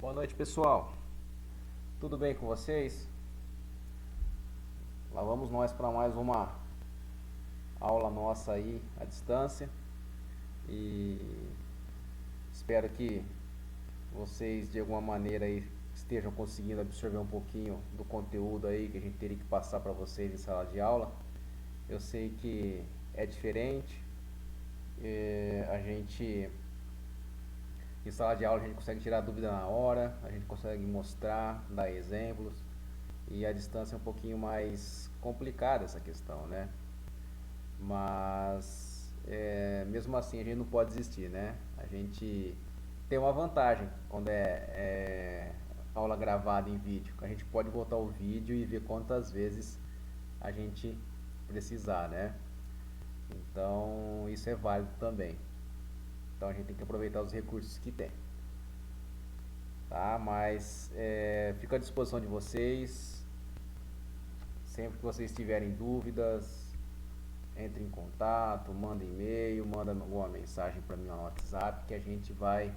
Boa noite, pessoal. Tudo bem com vocês? Lá vamos nós para mais uma aula nossa aí à distância e espero que vocês de alguma maneira aí estejam conseguindo absorver um pouquinho do conteúdo aí que a gente teria que passar para vocês em sala de aula. Eu sei que é diferente, a gente em sala de aula a gente consegue tirar dúvida na hora, a gente consegue mostrar, dar exemplos. E a distância é um pouquinho mais complicada essa questão, né? Mas mesmo assim a gente não pode desistir, né? A gente tem uma vantagem quando é aula gravada em vídeo. A gente pode voltar o vídeo e ver quantas vezes a gente precisar, né? Então isso é válido também. Então a gente tem que aproveitar os recursos que tem, tá? Mas fico à disposição de vocês. Sempre que vocês tiverem dúvidas, entre em contato, manda e-mail, manda alguma mensagem para mim no WhatsApp que a gente vai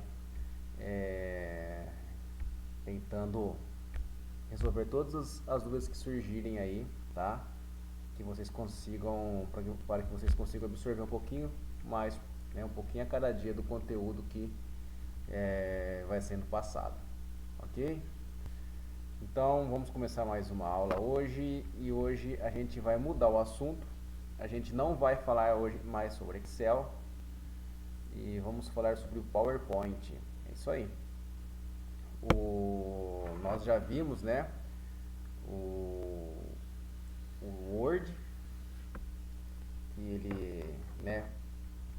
é, tentando resolver todas as dúvidas que surgirem aí, tá? Que vocês consigam, para que vocês consigam absorver um pouquinho mais, né, um pouquinho a cada dia do conteúdo que vai sendo passado, ok? Então vamos começar mais uma aula hoje e hoje a gente vai mudar o assunto. A gente não vai falar hoje mais sobre Excel e vamos falar sobre o PowerPoint. É isso aí. Nós já vimos, né, o, o Word, que ele, né,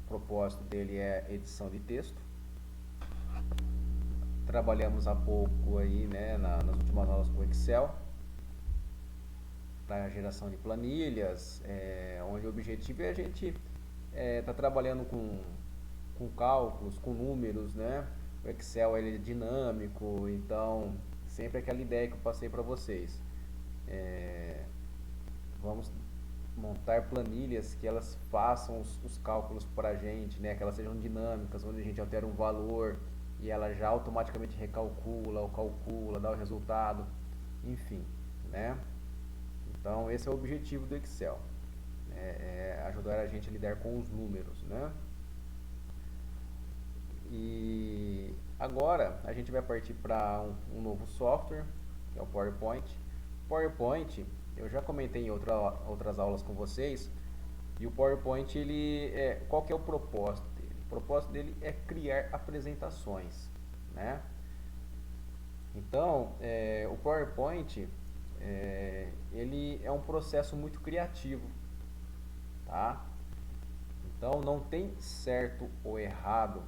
o propósito dele é edição de texto. Trabalhamos há pouco aí, né, nas últimas aulas com o Excel para geração de planilhas, onde o objetivo é a gente tá trabalhando com cálculos, com números, né? O Excel ele é dinâmico, então sempre aquela ideia que eu passei para vocês. Vamos montar planilhas que elas façam os cálculos para a gente, né? Que elas sejam dinâmicas, onde a gente altera um valor e ela já automaticamente recalcula ou calcula, dá o resultado, enfim, né? Então esse é o objetivo do Excel, ajudar a gente a lidar com os números, né? E agora a gente vai partir para um novo software, que é o PowerPoint. PowerPoint, eu já comentei em outras aulas com vocês, e o PowerPoint, qual que é o propósito dele? O propósito dele é criar apresentações, né? Então, o PowerPoint, ele é um processo muito criativo, tá? Então, não tem certo ou errado,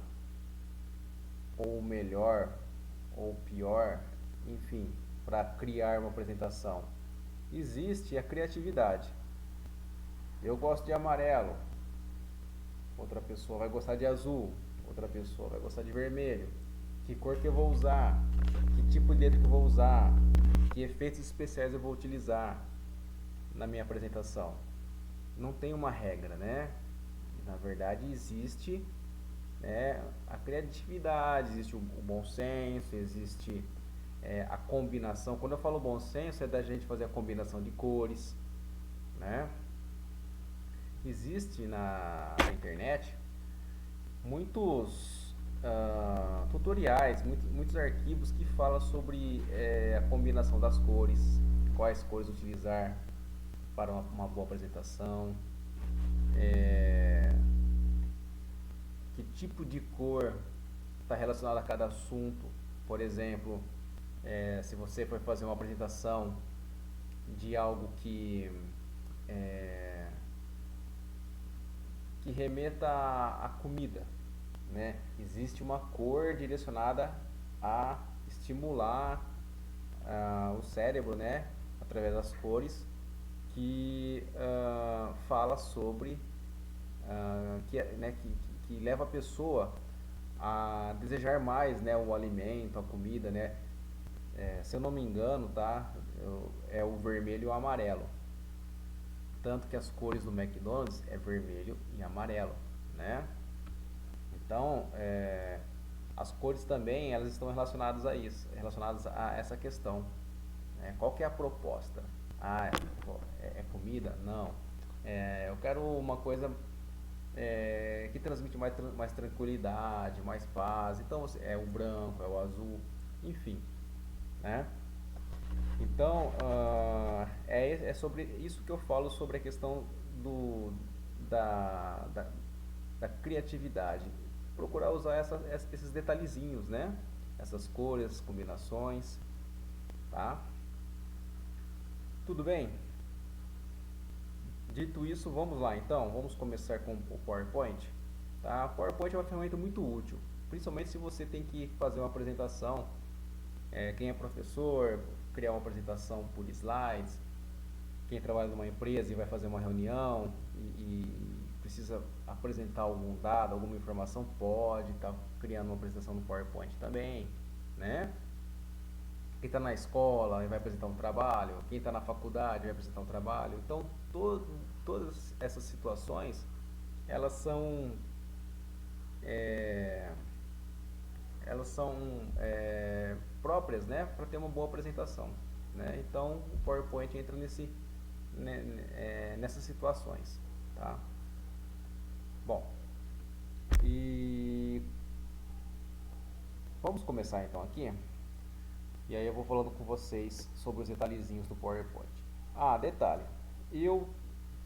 ou melhor, ou pior, enfim, para criar uma apresentação. Existe a criatividade. Eu gosto de amarelo, outra pessoa vai gostar de azul, outra pessoa vai gostar de vermelho. Que cor que eu vou usar? Que tipo de letra que eu vou usar? Que efeitos especiais eu vou utilizar na minha apresentação? Não tem uma regra, né? Na verdade existe, né, a criatividade, existe o bom senso, existe a combinação. Quando eu falo bom senso é da gente fazer a combinação de cores, né? Existe na internet muitos tutoriais, muitos arquivos que falam sobre a combinação das cores, quais cores utilizar para uma boa apresentação, que tipo de cor está relacionado a cada assunto. Por exemplo, se você for fazer uma apresentação de algo é, que remeta à comida, né? Existe uma cor direcionada a estimular o cérebro, né? Através das cores que fala sobre que leva a pessoa a desejar mais, né, o alimento, a comida, né? Se eu não me engano, tá? É o vermelho e o amarelo. Tanto que as cores do McDonald's é vermelho e amarelo, né? Então, As cores também, elas estão relacionadas a isso, relacionadas a essa questão, né? Qual que é a proposta? É comida? Não. Eu quero uma coisa que transmite mais tranquilidade, mais paz. Então é o branco, é o azul, enfim, né? Então é sobre isso que eu falo sobre a questão do, da, da, da criatividade. Procurar usar esses detalhezinhos, né? Essas cores, combinações, tá? Tudo bem? Dito isso, vamos lá então, vamos começar com o PowerPoint. Tá? O PowerPoint é uma ferramenta muito útil, principalmente se você tem que fazer uma apresentação, quem é professor, criar uma apresentação por slides, quem trabalha numa empresa e vai fazer uma reunião e precisa apresentar algum dado, alguma informação, pode estar criando uma apresentação no PowerPoint também, né? Quem está na escola e vai apresentar um trabalho, quem está na faculdade vai apresentar um trabalho. Então, todas essas situações, elas são, é, próprias, né, para ter uma boa apresentação, né? Então, o PowerPoint entra nessas situações, tá? Bom, e vamos começar então aqui. E aí eu vou falando com vocês sobre os detalhezinhos do PowerPoint. Detalhe, eu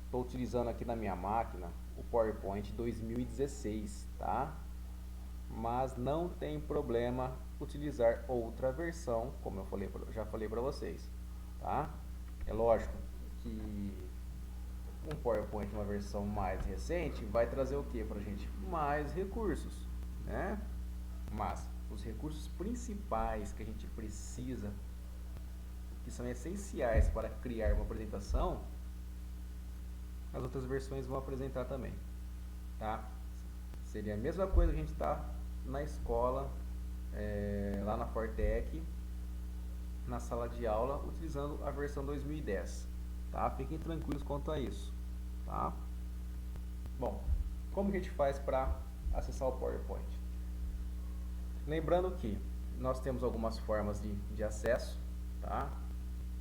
estou utilizando aqui na minha máquina o PowerPoint 2016, tá? Mas não tem problema utilizar outra versão, como já falei para vocês, tá? É lógico que um PowerPoint, uma versão mais recente, vai trazer o que para a gente? Mais recursos, né? Mas os recursos principais que a gente precisa, que são essenciais para criar uma apresentação, as outras versões vão apresentar também, tá? Seria a mesma coisa que a gente está na escola, lá na Fortec, na sala de aula, utilizando a versão 2010, tá? Fiquem tranquilos quanto a isso, tá? Bom, como que a gente faz para acessar o PowerPoint? Lembrando que nós temos algumas formas de acesso, tá?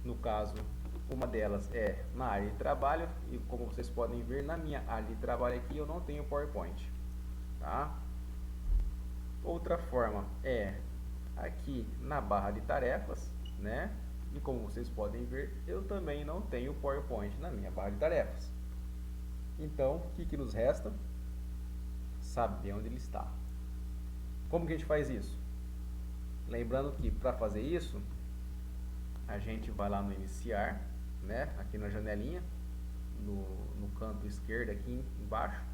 No caso, uma delas é na área de trabalho, e como vocês podem ver, na minha área de trabalho aqui eu não tenho PowerPoint, tá? Outra forma é aqui na barra de tarefas, né? E como vocês podem ver, eu também não tenho PowerPoint na minha barra de tarefas. Então, o que nos resta? Saber onde ele está. Como que a gente faz isso? Lembrando que para fazer isso, a gente vai lá no iniciar, né? Aqui na janelinha, no canto esquerdo aqui embaixo,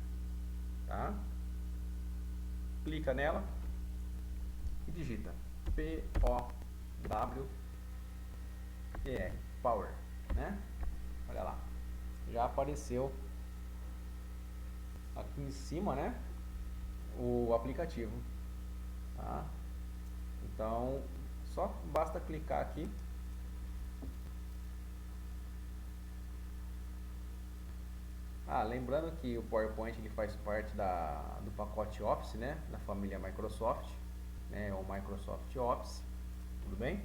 tá? Clica nela e digita P-O-W-E-R, Power, né? Olha lá, já apareceu aqui em cima, né? O aplicativo, tá? Então, só basta clicar aqui. Lembrando que o PowerPoint ele faz parte do pacote Office, né? Da família Microsoft, né? O Microsoft Office, tudo bem?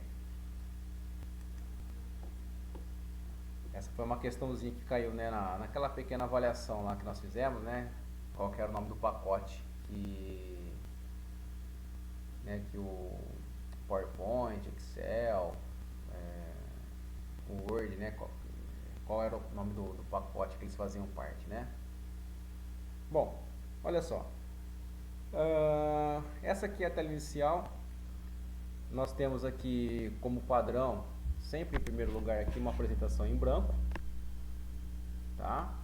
Essa foi uma questãozinha que caiu, né? Naquela pequena avaliação lá que nós fizemos, né? Qual que era o nome do pacote que o PowerPoint, Excel, o Word, né? Qual era o nome do pacote que eles faziam parte, né? Bom, olha só. Essa aqui é a tela inicial. Nós temos aqui como padrão, sempre em primeiro lugar aqui, uma apresentação em branco, tá?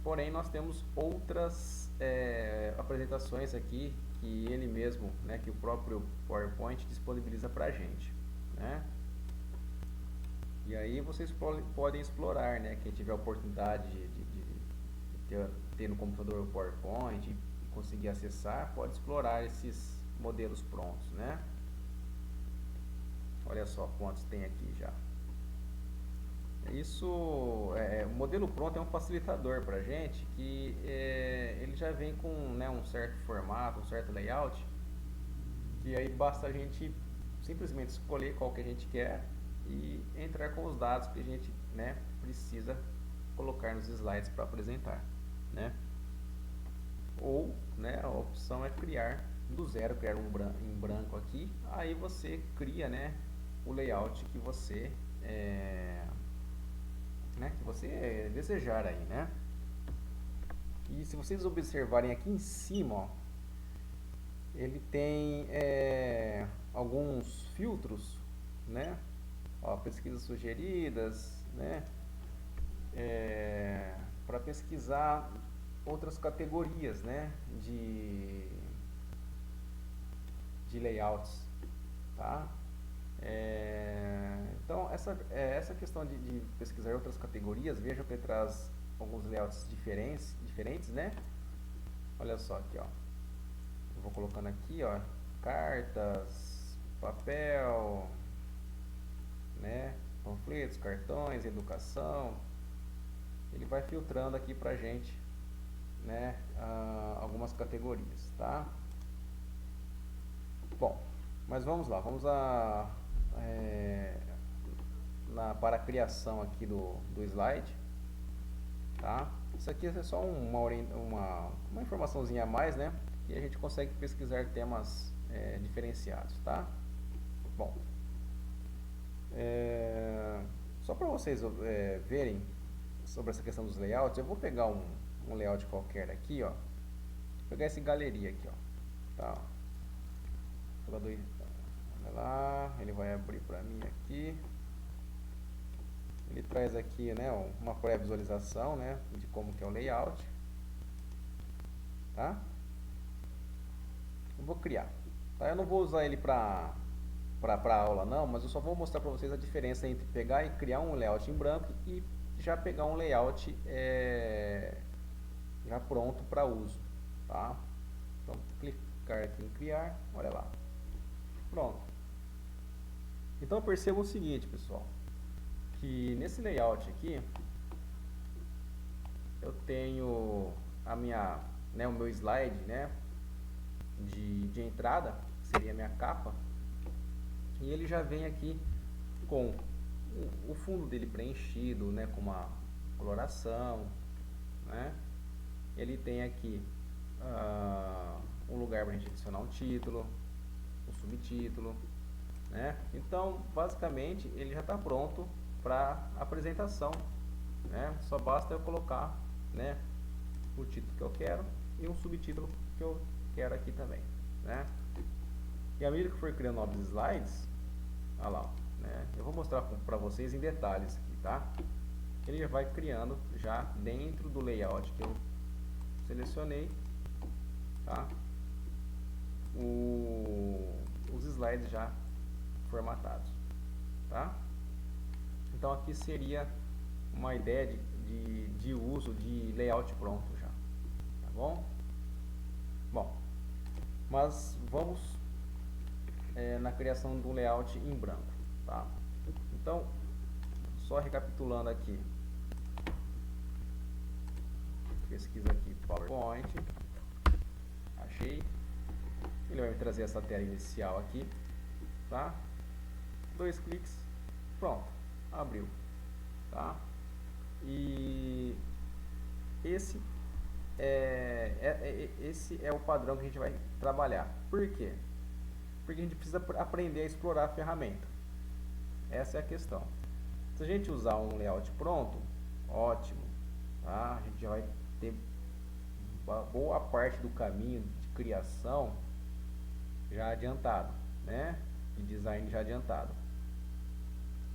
Porém, nós temos outras apresentações aqui que ele mesmo, né, que o próprio PowerPoint disponibiliza para a gente, né? E aí vocês podem explorar, né? Quem tiver a oportunidade de ter no computador o PowerPoint e conseguir acessar, pode explorar esses modelos prontos, né? Olha só quantos tem aqui já. Isso, o modelo pronto é um facilitador para a gente que ele já vem com, né, um certo formato, um certo layout, que aí basta a gente simplesmente escolher qual que a gente quer e entrar com os dados que a gente, né, precisa colocar nos slides para apresentar, né? Ou, né, a opção é criar do zero, criar em branco aqui, aí você cria, né, o layout que você que você desejar aí, né? E se vocês observarem aqui em cima, ó, ele tem alguns filtros, né? Ó, pesquisas sugeridas, né? Para pesquisar outras categorias, né? De layouts, tá? Então, essa questão de pesquisar outras categorias, veja que ele traz alguns layouts diferentes, né? Olha só aqui, ó. Eu vou colocando aqui, ó, cartas, papel, né? Panfletos, cartões, educação. Ele vai filtrando aqui pra gente, né? Algumas categorias, tá? Bom, mas vamos lá, para a criação aqui do slide, tá? Isso aqui é só uma informaçãozinha a mais, né? E a gente consegue pesquisar temas diferenciados, tá? Bom, só para vocês verem sobre essa questão dos layouts, eu vou pegar um layout qualquer aqui, ó. Vou pegar esse galeria aqui, ó. Tá? Olha lá, ele vai abrir para mim aqui. Ele traz aqui, né, uma pré-visualização, né, de como que é o layout, tá? Eu vou criar, tá? Eu não vou usar ele para aula não, mas eu só vou mostrar para vocês a diferença entre pegar e criar um layout em branco e já pegar um layout já pronto para uso, tá? Então clicar aqui em criar, olha lá, pronto. Então perceba o seguinte, pessoal, que nesse layout aqui eu tenho o meu slide, né, de entrada, que seria a minha capa, e ele já vem aqui com o fundo dele preenchido, né, com uma coloração, né? Ele tem aqui um lugar para a gente adicionar um título, um subtítulo, né? Então, basicamente, ele já está pronto para apresentação, né? Só basta eu colocar, né, o título que eu quero e um subtítulo que eu quero aqui também, né? E à medida que for criando novos slides, olha lá, né? Eu vou mostrar para vocês em detalhes aqui, tá? Ele já vai criando já dentro do layout que eu selecionei, tá? Os slides já formatados, tá? Então aqui seria uma ideia de uso de layout pronto já, tá bom? Bom, mas vamos na criação do layout em branco, tá? Então, só recapitulando aqui, pesquisa aqui PowerPoint, achei, ele vai me trazer essa tela inicial aqui, tá? 2 cliques, pronto, abriu, tá? E esse é o padrão que a gente vai trabalhar. Por quê? Porque a gente precisa aprender a explorar a ferramenta. Essa é a questão. Se a gente usar um layout pronto, ótimo, tá? A gente já vai ter boa parte do caminho de criação já adiantado, né? De design já adiantado.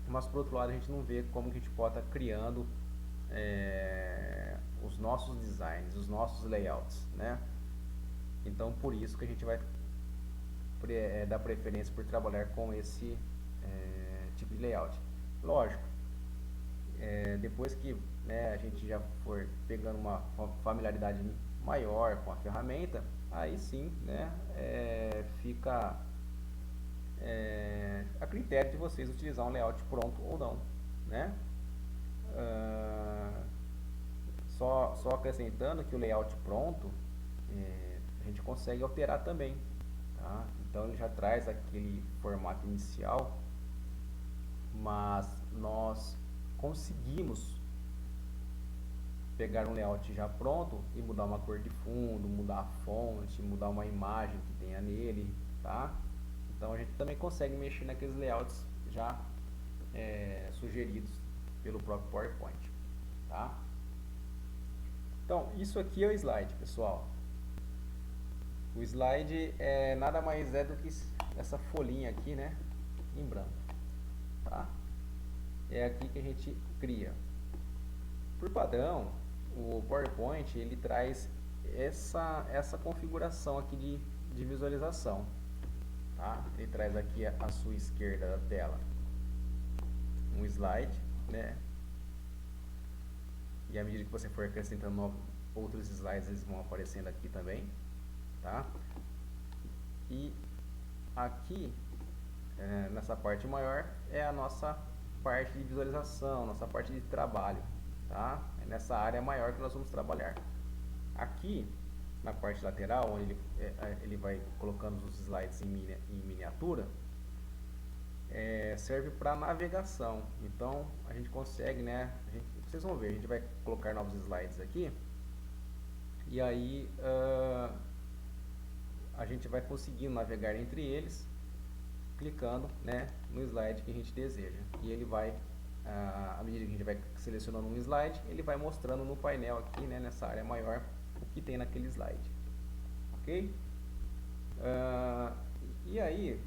Mas por outro lado a gente não vê como que a gente pode estar criando os nossos designs, os nossos layouts, né? Então por isso que a gente vai dar preferência por trabalhar com esse tipo de layout. Lógico, depois que, né, a gente já for pegando uma familiaridade maior com a ferramenta, aí sim, né, fica a critério de vocês utilizar um layout pronto ou não, né? só acrescentando que o layout pronto, a gente consegue alterar também, tá? Então ele já traz aquele formato inicial, mas nós conseguimos pegar um layout já pronto e mudar uma cor de fundo, mudar a fonte, mudar uma imagem que tenha nele, tá? Então a gente também consegue mexer naqueles layouts já sugeridos pelo próprio PowerPoint, tá? Então isso aqui é o slide, pessoal. O slide nada mais é do que essa folhinha aqui, né, em branco, tá? É aqui que a gente cria. Por padrão, o PowerPoint ele traz essa configuração aqui de visualização, tá? Ele traz aqui à sua esquerda da tela um slide, né? E à medida que você for acrescentando outros slides, eles vão aparecendo aqui também, tá? E aqui nessa parte maior é a nossa parte de visualização, nossa parte de trabalho, tá? É nessa área maior que nós vamos trabalhar. Aqui na parte lateral, onde ele vai colocando os slides em miniatura, serve para navegação. Então a gente consegue, né? Vocês vão ver, a gente vai colocar novos slides aqui e aí a gente vai conseguindo navegar entre eles, clicando, né, no slide que a gente deseja. E ele vai, à medida que a gente vai selecionando um slide, ele vai mostrando no painel aqui, né, nessa área maior, o que tem naquele slide. Ok? E aí,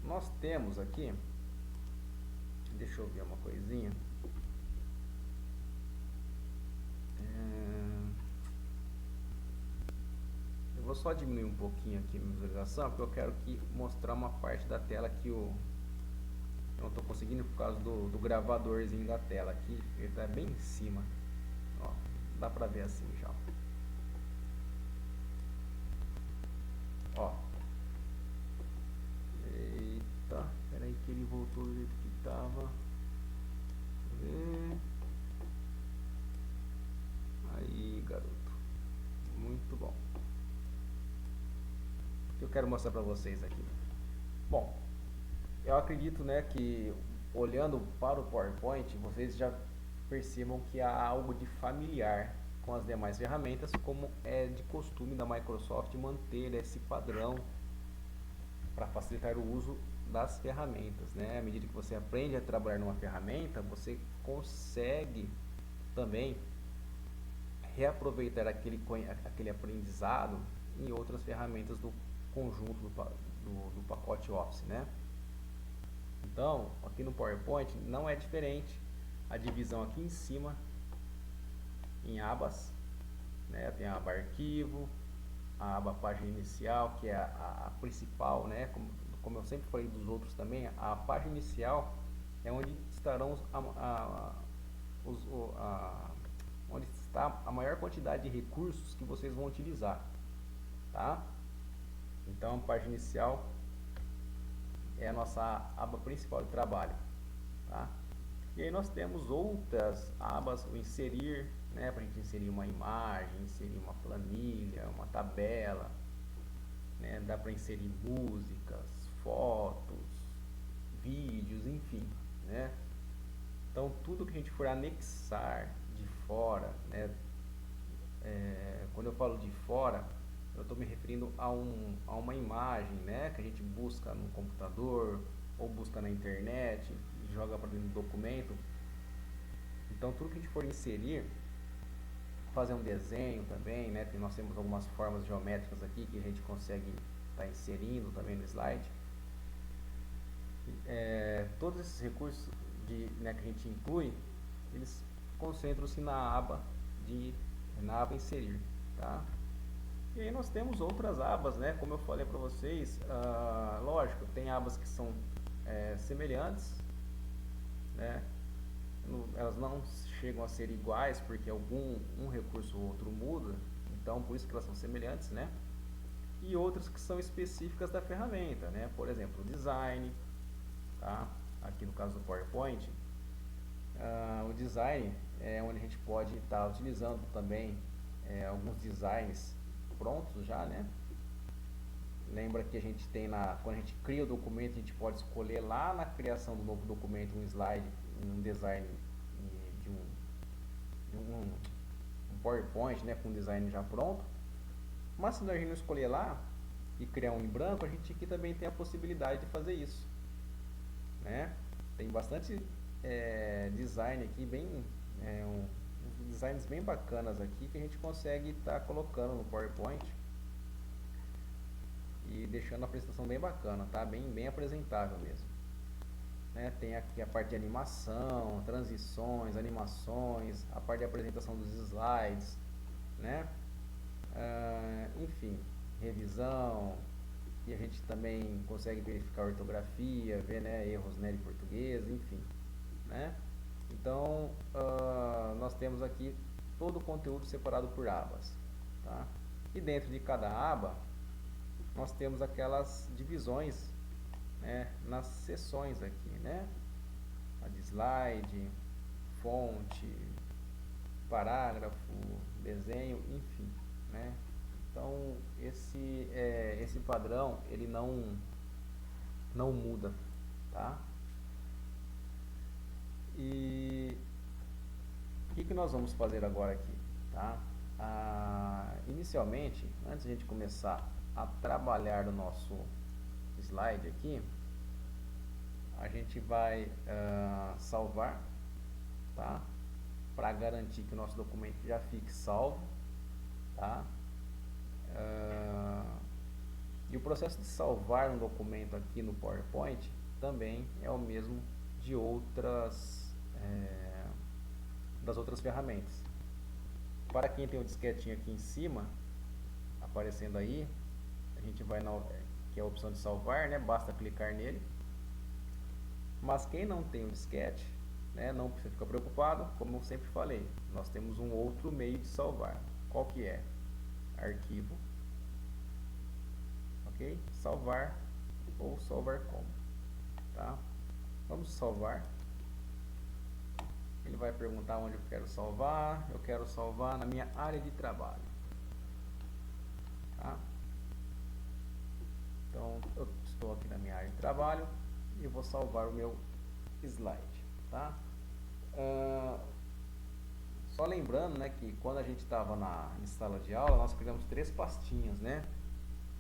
nós temos aqui, deixa eu ver uma coisinha. Eu vou só diminuir um pouquinho aqui a visualização, porque eu quero mostrar uma parte da tela que eu não estou conseguindo por causa do gravadorzinho da tela aqui, ele está bem em cima. Ó, dá pra ver assim já. Ó. Eita, peraí que ele voltou do jeito que estava. Aí, garoto. Muito bom. O que eu quero mostrar para vocês aqui? Bom, eu acredito, né, que olhando para o PowerPoint, vocês já percebam que há algo de familiar com as demais ferramentas, como é de costume da Microsoft manter esse padrão para facilitar o uso das ferramentas, né? À medida que você aprende a trabalhar numa ferramenta, você consegue também reaproveitar aquele aprendizado em outras ferramentas do conjunto do pacote Office, né? Então, aqui no PowerPoint não é diferente. A divisão aqui em cima em abas, né? Tem a aba arquivo, a aba página inicial, que é a principal, né? Como eu sempre falei dos outros também, a página inicial é onde estarão onde está a maior quantidade de recursos que vocês vão utilizar, tá? Então, a página inicial é a nossa aba principal de trabalho, tá? E aí nós temos outras abas, o inserir, né, para a gente inserir uma imagem, inserir uma planilha, uma tabela, né, dá para inserir músicas, fotos, vídeos, enfim, né? Então tudo que a gente for anexar de fora, né, quando eu falo de fora, eu estou me referindo a uma imagem, né, que a gente busca no computador ou busca na internet e joga para dentro do documento. Então tudo que a gente for inserir, fazer um desenho também, né, nós temos algumas formas geométricas aqui que a gente consegue estar inserindo também no slide. Todos esses recursos né, que a gente inclui, eles concentram-se na aba inserir, tá? E aí nós temos outras abas, né? Como eu falei para vocês, lógico, tem abas que são semelhantes, né? Elas não chegam a ser iguais porque um recurso ou outro muda, então por isso que elas são semelhantes, né? E outras que são específicas da ferramenta, né? Por exemplo, o design, tá? Aqui no caso do PowerPoint, o design é onde a gente pode estar utilizando também alguns designs prontos já, né? Lembra que a gente tem quando a gente cria o documento, a gente pode escolher lá na criação do novo documento um slide, um design de um PowerPoint, né, com um design já pronto. Mas se a gente não escolher lá e criar um em branco, a gente aqui também tem a possibilidade de fazer isso, né? Tem bastante design aqui, uns designs bem bacanas aqui que a gente consegue estar colocando no PowerPoint e deixando a apresentação bem bacana, tá? Bem apresentável mesmo, né? Tem aqui a parte de animação, transições, animações, a parte de apresentação dos slides, né? Enfim, revisão, e a gente também consegue verificar a ortografia, ver, né, erros, né, de português, enfim, né? Então, nós temos aqui todo o conteúdo separado por abas, tá? E dentro de cada aba, nós temos aquelas divisões, né, nas seções aqui, né? A de slide, fonte, parágrafo, desenho, enfim, né? Então, esse padrão, ele não muda, tá? E o que nós vamos fazer agora aqui, tá? Inicialmente, antes de a gente começar a trabalhar no nosso slide aqui, a gente vai salvar, tá? Para garantir que o nosso documento já fique salvo, tá? E o processo de salvar um documento aqui no PowerPoint também é o mesmo de das outras ferramentas. Para quem tem o disquetinho aqui em cima, aparecendo aí, a gente vai que é a opção de salvar, né? Basta clicar nele. Mas quem não tem o disquete, né, não precisa ficar preocupado, como eu sempre falei, nós temos um outro meio de salvar. Qual que é? Arquivo, ok? Salvar ou salvar como, tá? Vamos salvar. Ele vai perguntar onde eu quero salvar. Eu quero salvar na minha área de trabalho, tá? Então, eu estou aqui na minha área de trabalho e vou salvar o meu slide, tá? Só lembrando, né, que quando a gente estava em sala de aula, nós criamos 3 pastinhas, né?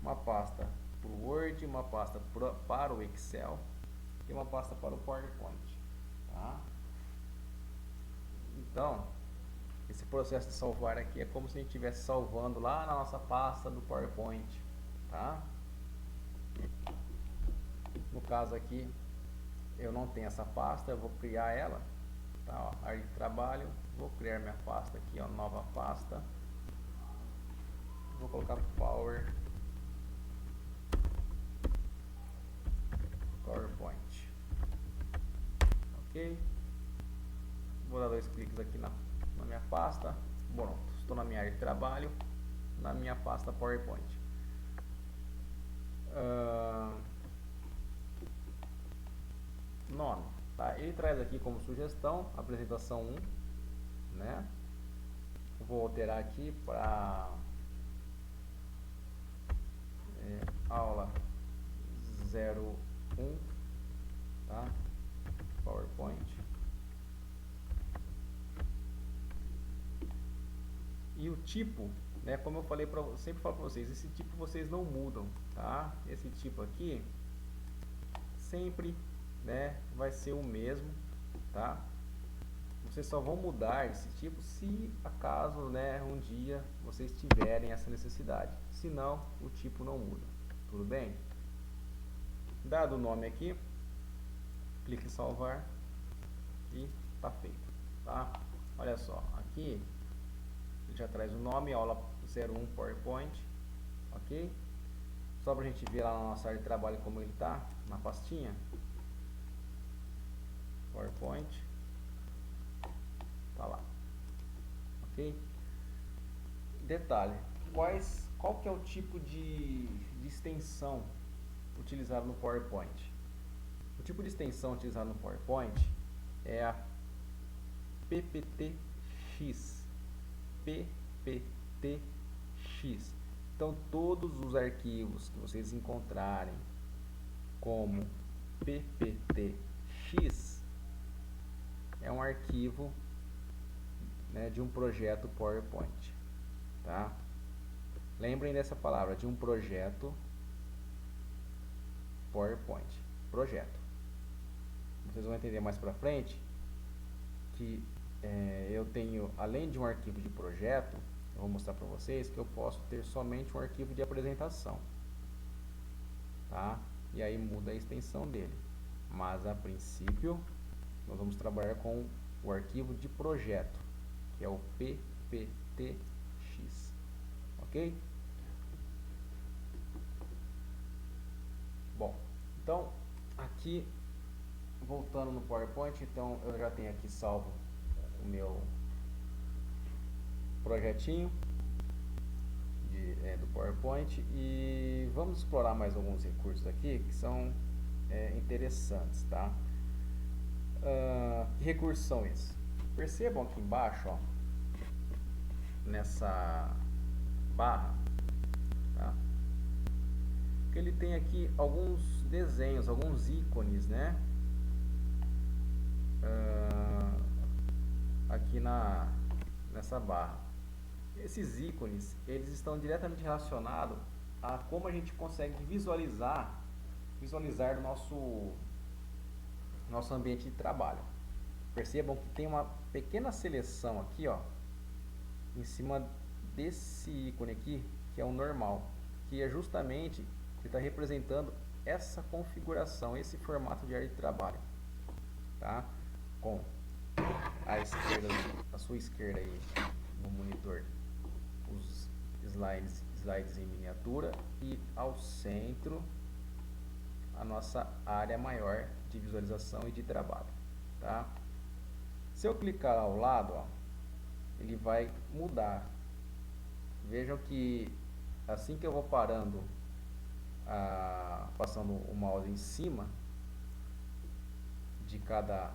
Uma pasta para o Word, uma pasta para o Excel e uma pasta para o PowerPoint, tá? Então, esse processo de salvar aqui é como se a gente estivesse salvando lá na nossa pasta do PowerPoint, tá? No caso aqui, eu não tenho essa pasta, eu vou criar ela, tá? Ó, área de trabalho, vou criar minha pasta aqui, ó, nova pasta. Vou colocar PowerPoint, ok? Vou dar 2 cliques aqui na minha pasta. Pronto, estou na minha área de trabalho, na minha pasta PowerPoint. Nome, tá? Ele traz aqui como sugestão apresentação 1, né? Eu vou alterar aqui para aula 01, tá? PowerPoint. E o tipo, né, como eu falei sempre falo para vocês, esse tipo vocês não mudam, tá? Esse tipo aqui sempre, né, vai ser o mesmo, tá? Vocês só vão mudar esse tipo se acaso, né, um dia vocês tiverem essa necessidade. Se não, o tipo não muda. Tudo bem? Dado o nome aqui, clique em salvar e tá feito, tá? Olha só, aqui ele já traz o nome, aula 01 PowerPoint, ok? Só pra gente ver lá na nossa área de trabalho como ele tá, na pastinha. PowerPoint, tá lá, ok? Detalhe, qual que é o tipo de extensão utilizado no PowerPoint? O tipo de extensão utilizado no PowerPoint é PPTX. PPTX. Então, todos os arquivos que vocês encontrarem como PPTX é um arquivo, né, de um projeto PowerPoint, tá? Lembrem dessa palavra, de um projeto PowerPoint, projeto. Vocês vão entender mais pra frente que eu tenho, além de um arquivo de projeto, eu vou mostrar para vocês que eu posso ter somente um arquivo de apresentação, tá? E aí muda a extensão dele, mas a princípio nós vamos trabalhar com o arquivo de projeto, que é o PPTX, ok? Bom, então aqui voltando no PowerPoint, então eu já tenho aqui salvo o meu projetinho do PowerPoint e vamos explorar mais alguns recursos aqui que são interessantes, tá? Que recursos são esses? Percebam aqui embaixo, ó, nessa barra, tá? Que ele tem aqui alguns desenhos, alguns ícones, né? Aqui nessa barra. Esses ícones, eles estão diretamente relacionados a como a gente consegue visualizar o nosso ambiente de trabalho. Percebam que tem uma pequena seleção aqui, ó, em cima desse ícone aqui, que é o normal, que é justamente, ele está representando essa configuração, esse formato de área de trabalho, tá? Com a sua esquerda aí no monitor, os slides em miniatura, e ao centro a nossa área maior de visualização e de trabalho, tá? Se eu clicar ao lado, ó, ele vai mudar. Vejam que assim que eu vou parando, passando o mouse em cima de cada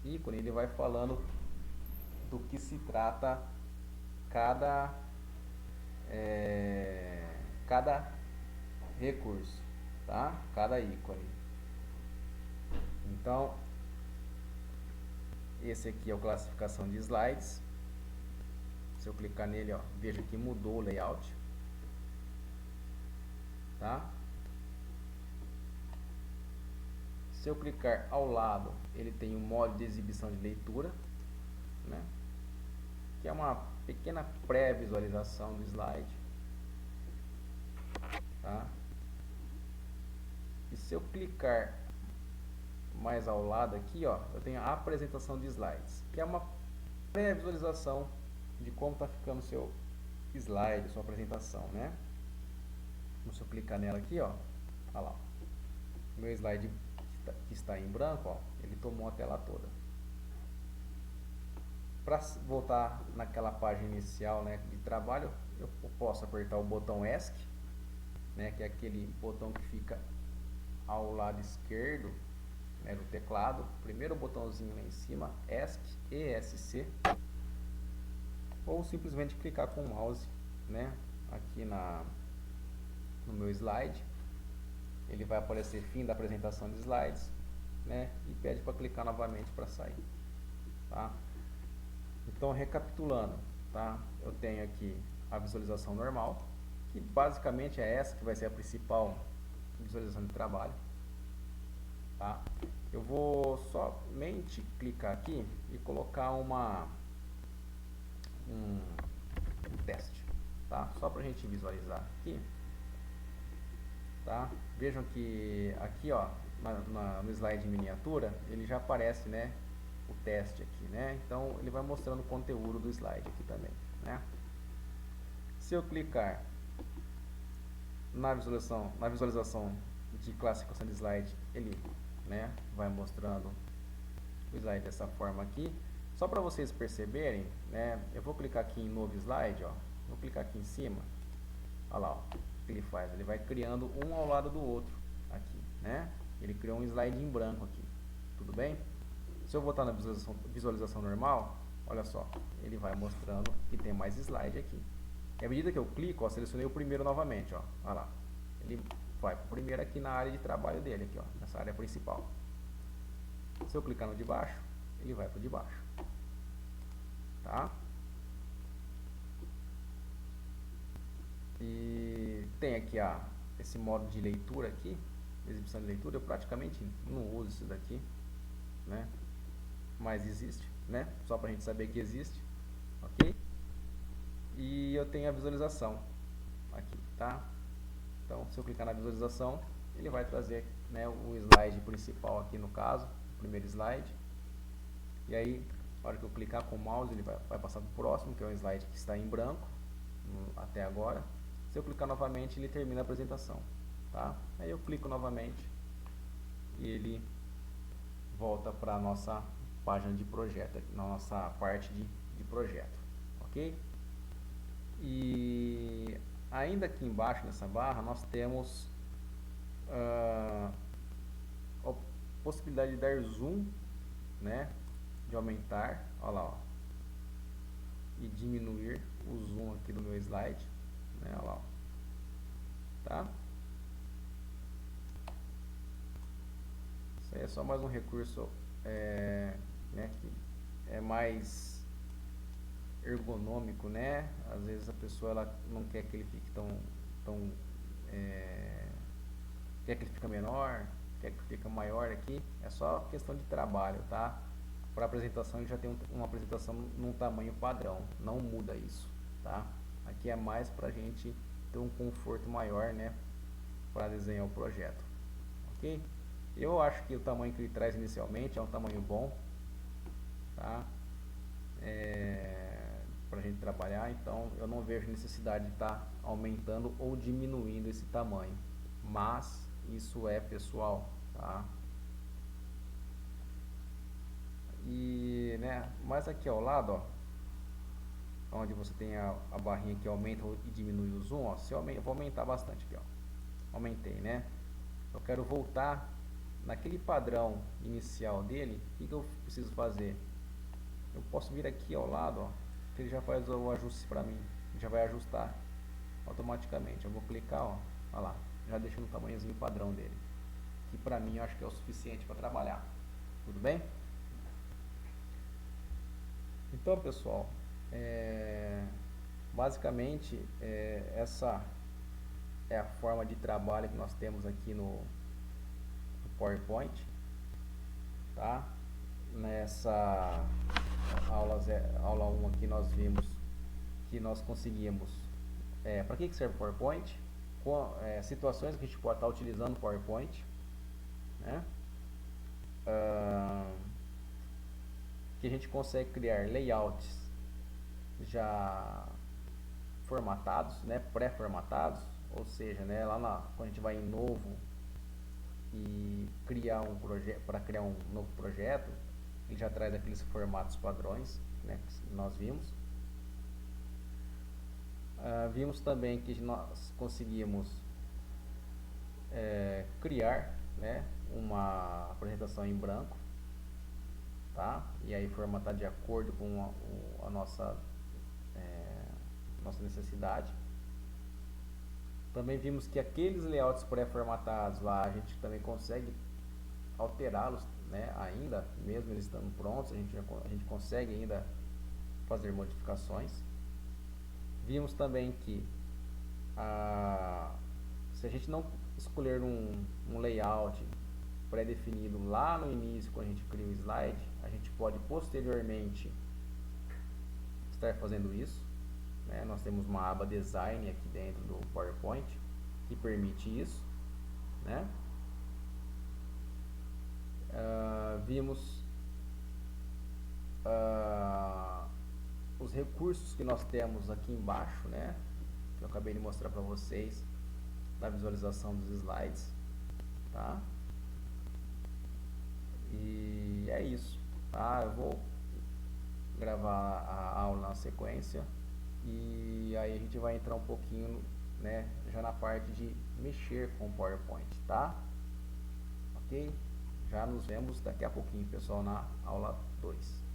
ícone, ele vai falando do que se trata cada recurso, tá? Cada ícone. Então, esse aqui é o classificação de slides. Se eu clicar nele, ó, veja que mudou o layout, tá? Se eu clicar ao lado, ele tem um modo de exibição de leitura, né? Que é uma pequena pré-visualização do slide, tá? E se eu clicar mais ao lado aqui, ó, eu tenho a apresentação de slides, que é uma pré-visualização de como está ficando o seu slide, sua apresentação, né? Então, se eu clicar nela aqui, ó, olha lá, o meu slide que está em branco, ó, ele tomou a tela toda. Para voltar naquela página inicial, né, de trabalho, eu posso apertar o botão ESC, né, que é aquele botão que fica ao lado esquerdo, né, do teclado. Primeiro botãozinho lá em cima, ESC, ESC, ou simplesmente clicar com o mouse, né, aqui no meu slide. Ele vai aparecer fim da apresentação de slides, né, e pede para clicar novamente para sair, tá? Então, recapitulando, tá? Eu tenho aqui a visualização normal, que basicamente é essa que vai ser a principal visualização de trabalho, tá? Eu vou somente clicar aqui e colocar um teste, tá? Só para a gente visualizar aqui, tá? Vejam que aqui, ó, no slide em miniatura, ele já aparece, né, o teste aqui, né? Então ele vai mostrando o conteúdo do slide aqui também, né? Se eu clicar na visualização de classificação de slide, ele, né, vai mostrando o slide dessa forma aqui. Só para vocês perceberem, né, eu vou clicar aqui em novo slide, ó, vou clicar aqui em cima, olha lá, ó, o que ele faz, ele vai criando um ao lado do outro aqui, né? Ele criou um slide em branco aqui, tudo bem? Se eu voltar na visualização normal, olha só, ele vai mostrando que tem mais slide aqui. E à medida que eu clico, ó, selecionei o primeiro novamente, ó, olha lá. Ele vai para o primeiro aqui na área de trabalho dele, aqui, ó, nessa área principal. Se eu clicar no de baixo, ele vai para o de baixo, tá? E tem aqui esse modo de leitura aqui, exibição de leitura. Eu praticamente não uso isso daqui, né? Mas existe, né? Só para a gente saber que existe, ok? E eu tenho a visualização aqui, tá? Então, se eu clicar na visualização, ele vai trazer, né, o slide principal aqui no caso, o primeiro slide. E aí, na hora que eu clicar com o mouse, ele vai passar para o próximo, que é um slide que está em branco até agora. Se eu clicar novamente, ele termina a apresentação, tá? Aí eu clico novamente e ele volta para a nossa página de projeto, na nossa parte de projeto, ok? E ainda aqui embaixo nessa barra nós temos a possibilidade de dar zoom, né? De aumentar, olha lá, ó, e diminuir o zoom aqui do meu slide, né? Olha lá, ó, tá? Isso aí é só mais um recurso, né, que é mais ergonômico, né? Às vezes a pessoa ela não quer que ele fique quer que ele fique menor, quer que fique maior aqui. É só questão de trabalho, tá? Para apresentação ele já tem uma apresentação num tamanho padrão, não muda isso, tá? Aqui é mais para a gente ter um conforto maior, né, para desenhar o projeto, ok? Eu acho que o tamanho que ele traz inicialmente é um tamanho bom, tá? Para a gente trabalhar, então eu não vejo necessidade de estar aumentando ou diminuindo esse tamanho, mas isso é pessoal, tá? E, né, mais aqui ao lado, ó, onde você tem a barrinha que aumenta e diminui o zoom, ó, se eu vou aumentar bastante aqui, ó, aumentei, né? Eu quero voltar naquele padrão inicial dele. O que eu preciso fazer? Eu posso vir aqui ao lado, ó, que ele já faz o ajuste para mim, já vai ajustar automaticamente. Eu vou clicar, ó, olha lá, já deixa no tamanhozinho padrão dele, que para mim eu acho que é o suficiente para trabalhar. Tudo bem? Então, pessoal, basicamente essa é a forma de trabalho que nós temos aqui no PowerPoint, tá? Nessa aula 1 aqui nós vimos que nós conseguimos, para que serve o PowerPoint, situações que a gente pode estar utilizando o PowerPoint, né? Que a gente consegue criar layouts já formatados, né, pré-formatados, ou seja, né, quando a gente vai em novo e criar um projeto, para criar um novo projeto, ele já traz aqueles formatos padrões, né, que nós vimos. Vimos também que nós conseguimos criar, né, uma apresentação em branco, tá? E aí formatar de acordo com a nossa necessidade. Também vimos que aqueles layouts pré-formatados lá, a gente também consegue alterá-los, né, ainda, mesmo eles estando prontos, a gente consegue ainda fazer modificações. Vimos também que se a gente não escolher um layout pré-definido lá no início, quando a gente cria o slide, a gente pode posteriormente estar fazendo isso, né? Nós temos uma aba Design aqui dentro do PowerPoint que permite isso, né? Vimos os recursos que nós temos aqui embaixo, né? Que eu acabei de mostrar para vocês na visualização dos slides, tá? E é isso, tá? Eu vou gravar a aula na sequência e aí a gente vai entrar um pouquinho, né, já na parte de mexer com o PowerPoint, tá? Ok? Já nos vemos daqui a pouquinho, pessoal, na aula 2.